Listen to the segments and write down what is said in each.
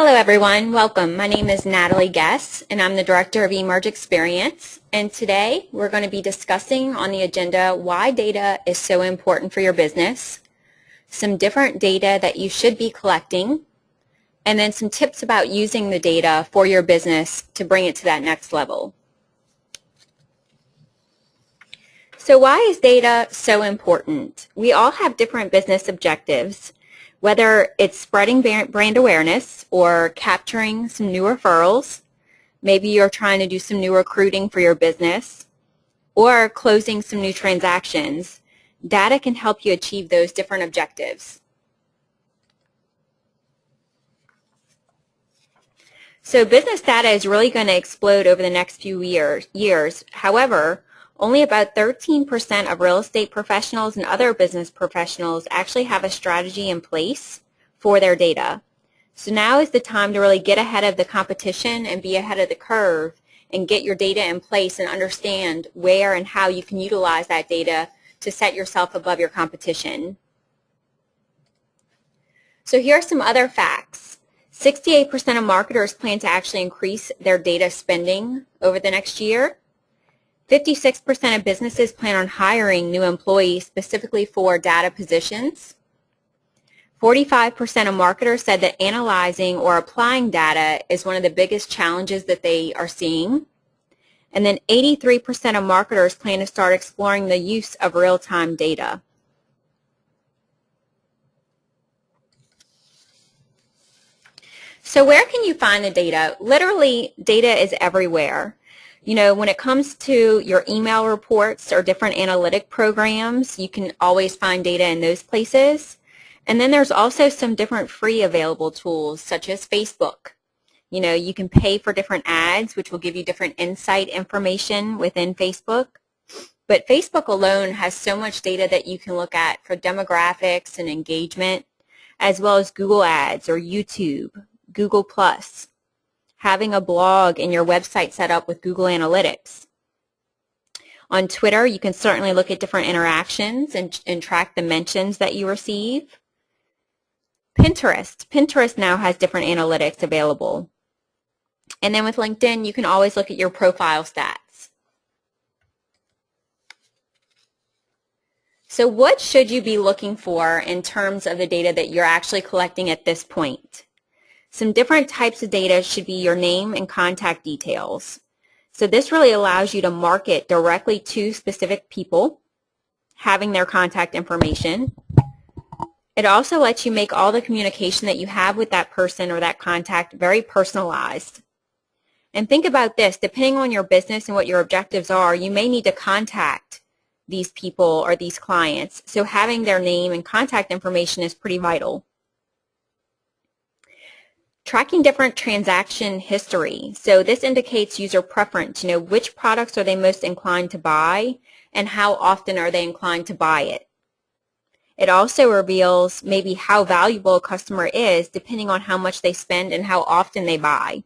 Hello everyone, welcome. My name is Natalie Guess and I'm the Director of eMerge Experience, and today we're going to be discussing on the agenda why data is so important for your business, some different data that you should be collecting, and then some tips about using the data for your business to bring it to that next level. So why is data so important? We all have different business objectives. Whether it's spreading brand awareness or capturing some new referrals, maybe you're trying to do some new recruiting for your business, or closing some new transactions, data can help you achieve those different objectives. So business data is really going to explode over the next few years. However, only about 13% of real estate professionals and other business professionals actually have a strategy in place for their data. So now is the time to really get ahead of the competition and be ahead of the curve and get your data in place and understand where and how you can utilize that data to set yourself above your competition. So here are some other facts. 68% of marketers plan to actually increase their data spending over the next year. 56% of businesses plan on hiring new employees specifically for data positions. 45% of marketers said that analyzing or applying data is one of the biggest challenges that they are seeing. And then 83% of marketers plan to start exploring the use of real-time data. So where can you find the data? Literally, data is everywhere. You know, when it comes to your email reports or different analytic programs, you can always find data in those places. And then there's also some different free available tools such as Facebook. You know, you can pay for different ads, which will give you different insight information within Facebook. But Facebook alone has so much data that you can look at for demographics and engagement, as well as Google Ads or YouTube, Google+. Having a blog and your website set up with Google Analytics. On Twitter, you can certainly look at different interactions and track the mentions that you receive. Pinterest now has different analytics available. And then with LinkedIn, you can always look at your profile stats. So what should you be looking for in terms of the data that you're actually collecting at this point? Some different types of data should be your name and contact details. So this really allows you to market directly to specific people, having their contact information. It also lets you make all the communication that you have with that person or that contact very personalized. And think about this, depending on your business and what your objectives are, you may need to contact these people or these clients. So having their name and contact information is pretty vital. Tracking different transaction history. So this indicates user preference. You know, which products are they most inclined to buy and how often are they inclined to buy it. It also reveals maybe how valuable a customer is depending on how much they spend and how often they buy.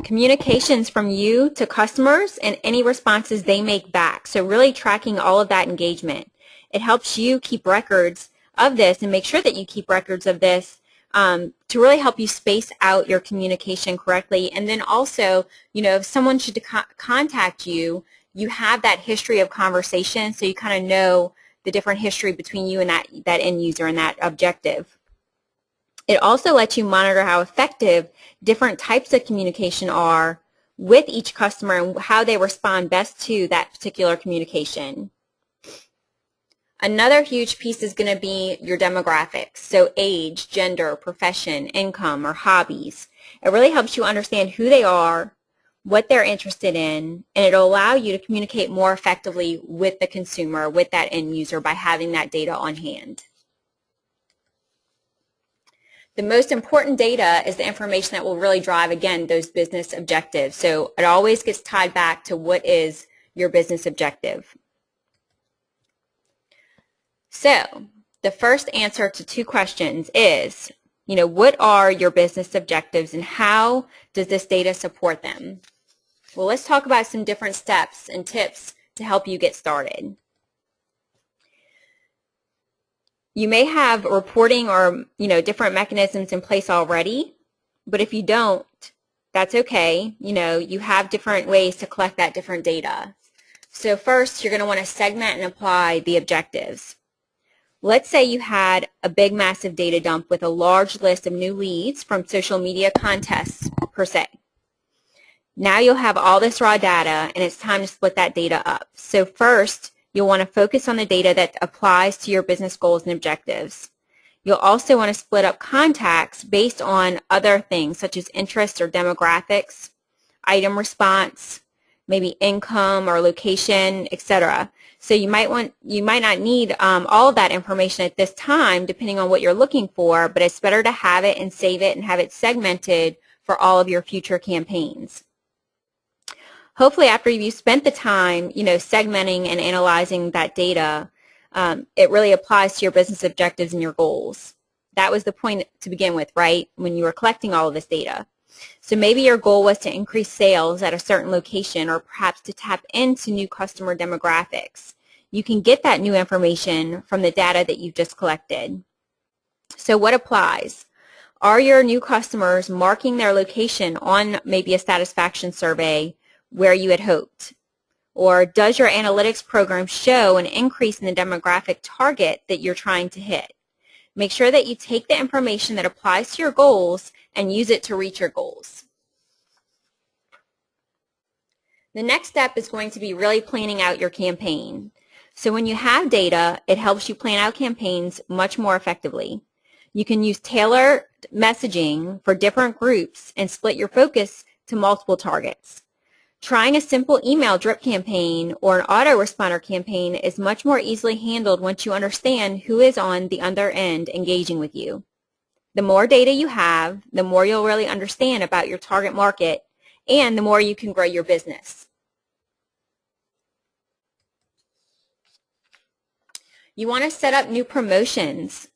Communications from you to customers and any responses they make back. So really tracking all of that engagement. It helps you keep records of this and make sure that you keep records of this to really help you space out your communication correctly. And then also, you know, if someone should contact you, you have that history of conversation so you kind of know the different history between you and that end user and that objective. It also lets you monitor how effective different types of communication are with each customer and how they respond best to that particular communication. Another huge piece is going to be your demographics, so age, gender, profession, income, or hobbies. It really helps you understand who they are, what they're interested in, and it'll allow you to communicate more effectively with the consumer, with that end user, by having that data on hand. The most important data is the information that will really drive, again, those business objectives. So it always gets tied back to what is your business objective. So the first answer to two questions is, you know, what are your business objectives and how does this data support them? Well, let's talk about some different steps and tips to help you get started. You may have reporting or, different mechanisms in place already, but if you don't, that's okay. You have different ways to collect that different data. So first, you're going to want to segment and apply the objectives. Let's say you had a big, massive data dump with a large list of new leads from social media contests, per se. Now you'll have all this raw data, and it's time to split that data up. So first, you'll want to focus on the data that applies to your business goals and objectives. You'll also want to split up contacts based on other things, such as interests or demographics, item response, maybe income or location, etc. So you might not need all of that information at this time, depending on what you're looking for, but it's better to have it and save it and have it segmented for all of your future campaigns. Hopefully, after you've spent the time, segmenting and analyzing that data, it really applies to your business objectives and your goals. That was the point to begin with, right, when you were collecting all of this data. So maybe your goal was to increase sales at a certain location, or perhaps to tap into new customer demographics. You can get that new information from the data that you've just collected. So what applies? Are your new customers marking their location on maybe a satisfaction survey where you had hoped? Or does your analytics program show an increase in the demographic target that you're trying to hit? Make sure that you take the information that applies to your goals and use it to reach your goals. The next step is going to be really planning out your campaign. So when you have data, it helps you plan out campaigns much more effectively. You can use tailored messaging for different groups and split your focus to multiple targets. Trying a simple email drip campaign or an autoresponder campaign is much more easily handled once you understand who is on the other end engaging with you. The more data you have, the more you'll really understand about your target market, and the more you can grow your business. You want to set up new promotions.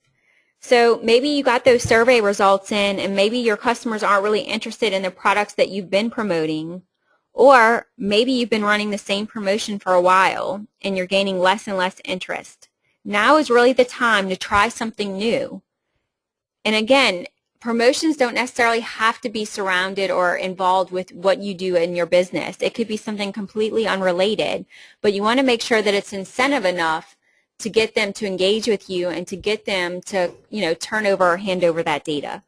So maybe you got those survey results in, and maybe your customers aren't really interested in the products that you've been promoting. Or maybe you've been running the same promotion for a while and you're gaining less and less interest. Now is really the time to try something new. And again, promotions don't necessarily have to be surrounded or involved with what you do in your business. It could be something completely unrelated, but you want to make sure that it's incentive enough to get them to engage with you and to get them to, turn over or hand over that data.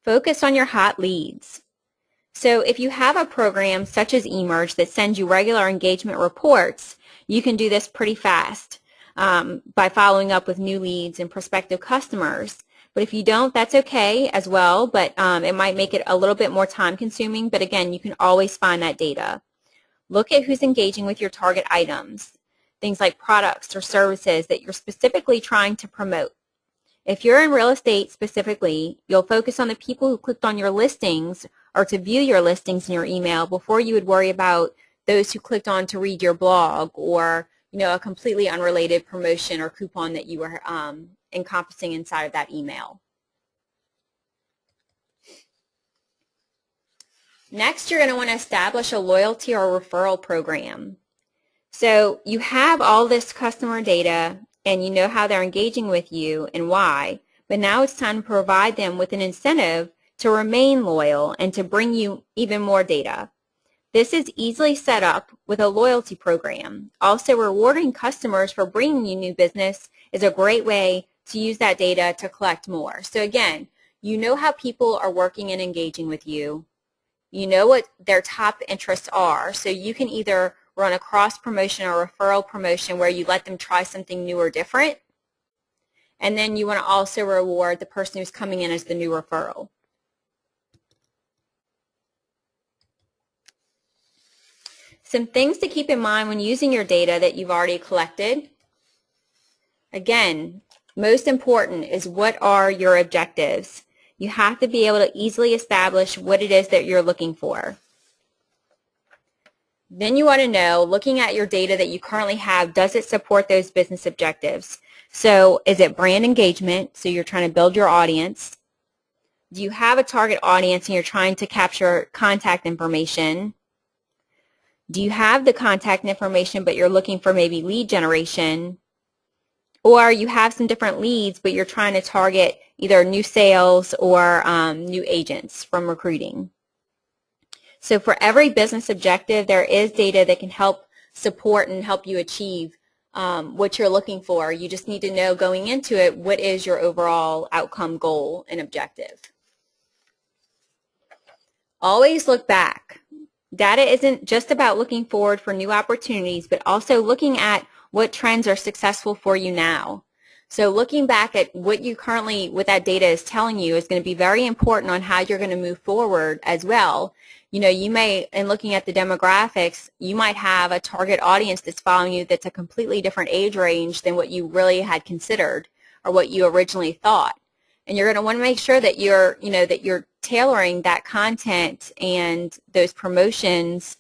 Focus on your hot leads. So if you have a program such as eMerge that sends you regular engagement reports, you can do this pretty fast by following up with new leads and prospective customers. But if you don't, that's okay as well, but it might make it a little bit more time consuming, but again, you can always find that data. Look at who's engaging with your target items, things like products or services that you're specifically trying to promote. If you're in real estate specifically, you'll focus on the people who clicked on your listings or to view your listings in your email before you would worry about those who clicked on to read your blog or a completely unrelated promotion or coupon that you were encompassing inside of that email. Next, you're going to want to establish a loyalty or referral program. So you have all this customer data and you know how they're engaging with you and why, but now it's time to provide them with an incentive to remain loyal and to bring you even more data. This is easily set up with a loyalty program. Also, rewarding customers for bringing you new business is a great way to use that data to collect more. So again, you know how people are working and engaging with you. You know what their top interests are, so you can either run a cross-promotion or referral promotion where you let them try something new or different. And then you want to also reward the person who's coming in as the new referral. Some things to keep in mind when using your data that you've already collected. Again, most important is what are your objectives. You have to be able to easily establish what it is that you're looking for. Then you want to know, looking at your data that you currently have, does it support those business objectives? So is it brand engagement, so you're trying to build your audience? Do you have a target audience and you're trying to capture contact information? Do you have the contact information but you're looking for maybe lead generation? Or you have some different leads but you're trying to target either new sales or new agents from recruiting? So for every business objective, there is data that can help support and help you achieve what you're looking for. You just need to know going into it, what is your overall outcome, goal, and objective. Always look back. Data isn't just about looking forward for new opportunities, but also looking at what trends are successful for you now. So looking back at what that data is telling you is going to be very important on how you're going to move forward as well. You know, you may, in looking at the demographics, you might have a target audience that's following you that's a completely different age range than what you really had considered or what you originally thought. And you're going to want to make sure that you're tailoring that content and those promotions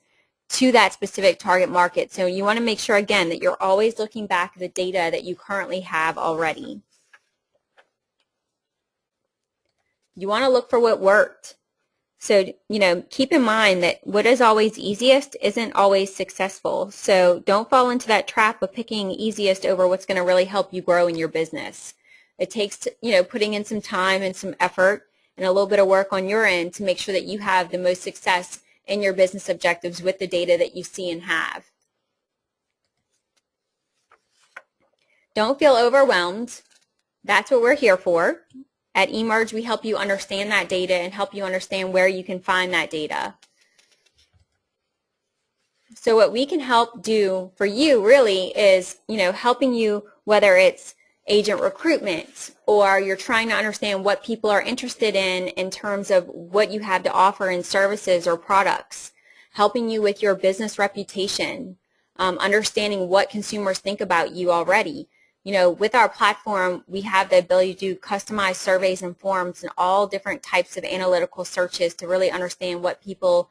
to that specific target market. So you want to make sure, again, that you're always looking back at the data that you currently have already. You want to look for what worked. So, keep in mind that what is always easiest isn't always successful. So don't fall into that trap of picking easiest over what's going to really help you grow in your business. It takes, putting in some time and some effort and a little bit of work on your end to make sure that you have the most success in your business objectives with the data that you see and have. Don't feel overwhelmed. That's what we're here for. At eMerge, we help you understand that data and help you understand where you can find that data. So what we can help do for you really is, helping you, whether it's agent recruitment or you're trying to understand what people are interested in terms of what you have to offer in services or products, helping you with your business reputation, understanding what consumers think about you already. With our platform, we have the ability to do customized surveys and forms and all different types of analytical searches to really understand what people,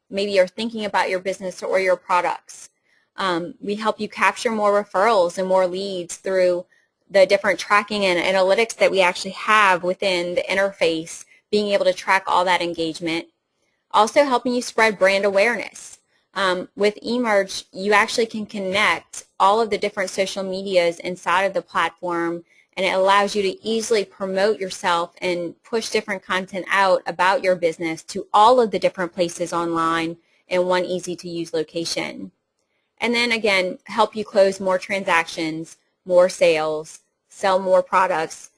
maybe are thinking about your business or your products. We help you capture more referrals and more leads through the different tracking and analytics that we actually have within the interface, being able to track all that engagement. Also helping you spread brand awareness. With eMerge, you actually can connect all of the different social medias inside of the platform, and it allows you to easily promote yourself and push different content out about your business to all of the different places online in one easy-to-use location. And then again, help you close more transactions, more sales, sell more products,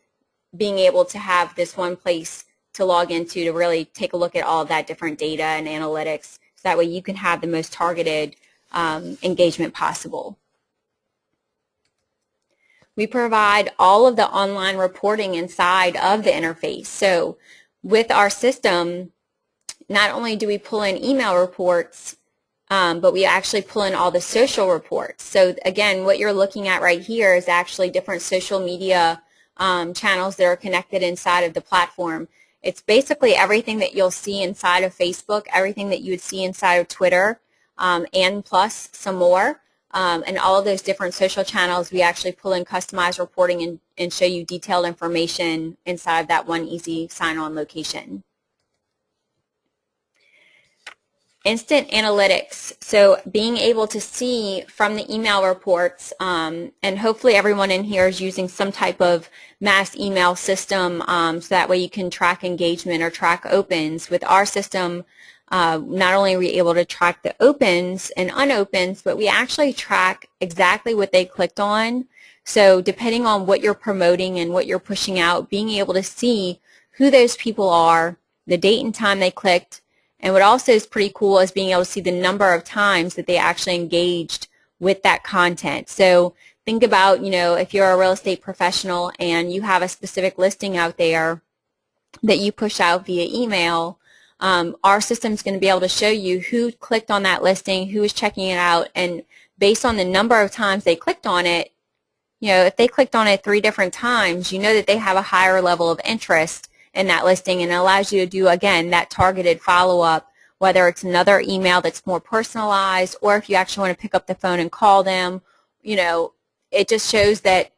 being able to have this one place to log into to really take a look at all of that different data and analytics. So that way you can have the most targeted engagement possible. We provide all of the online reporting inside of the interface. So with our system, not only do we pull in email reports, but we actually pull in all the social reports. So again, what you're looking at right here is actually different social media channels that are connected inside of the platform. It's basically everything that you'll see inside of Facebook, everything that you would see inside of Twitter, and plus some more. And all of those different social channels, we actually pull in customized reporting and show you detailed information inside of that one easy sign-on location. Instant analytics, so being able to see from the email reports, and hopefully everyone in here is using some type of mass email system, so that way you can track engagement or track opens. With our system, not only are we able to track the opens and unopens, but we actually track exactly what they clicked on. So depending on what you're promoting and what you're pushing out, being able to see who those people are, the date and time they clicked, and what also is pretty cool is being able to see the number of times that they actually engaged with that content. So think about, if you're a real estate professional and you have a specific listing out there that you push out via email, our system is going to be able to show you who clicked on that listing, who is checking it out, and based on the number of times they clicked on it, if they clicked on it 3 different times, you know that they have a higher level of interest in that listing, and it allows you to do, again, that targeted follow-up, whether it's another email that's more personalized or if you actually want to pick up the phone and call them. It just shows that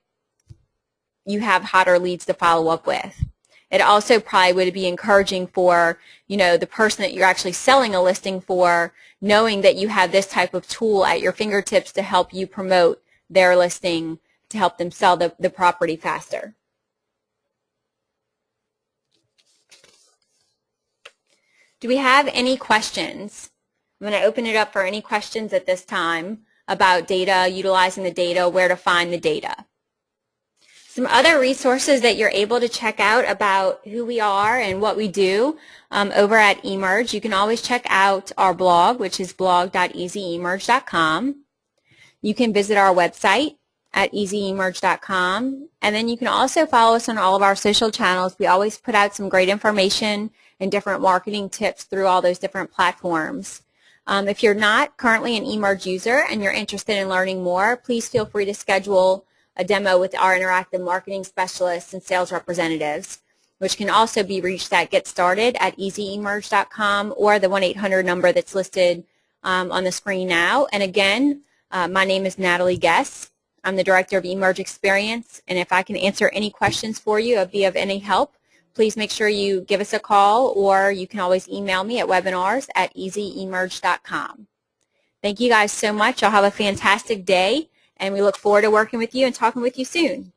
you have hotter leads to follow up with. It also probably would be encouraging for, the person that you're actually selling a listing for, knowing that you have this type of tool at your fingertips to help you promote their listing to help them sell the property faster. Do we have any questions? I'm going to open it up for any questions at this time about data, utilizing the data, where to find the data. Some other resources that you're able to check out about who we are and what we do over at eMerge. You can always check out our blog, which is blog.easyemerge.com. You can visit our website at easyemerge.com, and then you can also follow us on all of our social channels. We always put out some great information and different marketing tips through all those different platforms. If you're not currently an eMerge user and you're interested in learning more, please feel free to schedule a demo with our interactive marketing specialists and sales representatives, which can also be reached at getstarted@easyemerge.com or the 1-800 number that's listed on the screen now. And again, my name is Natalie Guess. I'm the Director of eMerge Experience, and if I can answer any questions for you or be of any help, please make sure you give us a call, or you can always email me at webinars@easyemerge.com. Thank you guys so much. Y'all have a fantastic day, and we look forward to working with you and talking with you soon.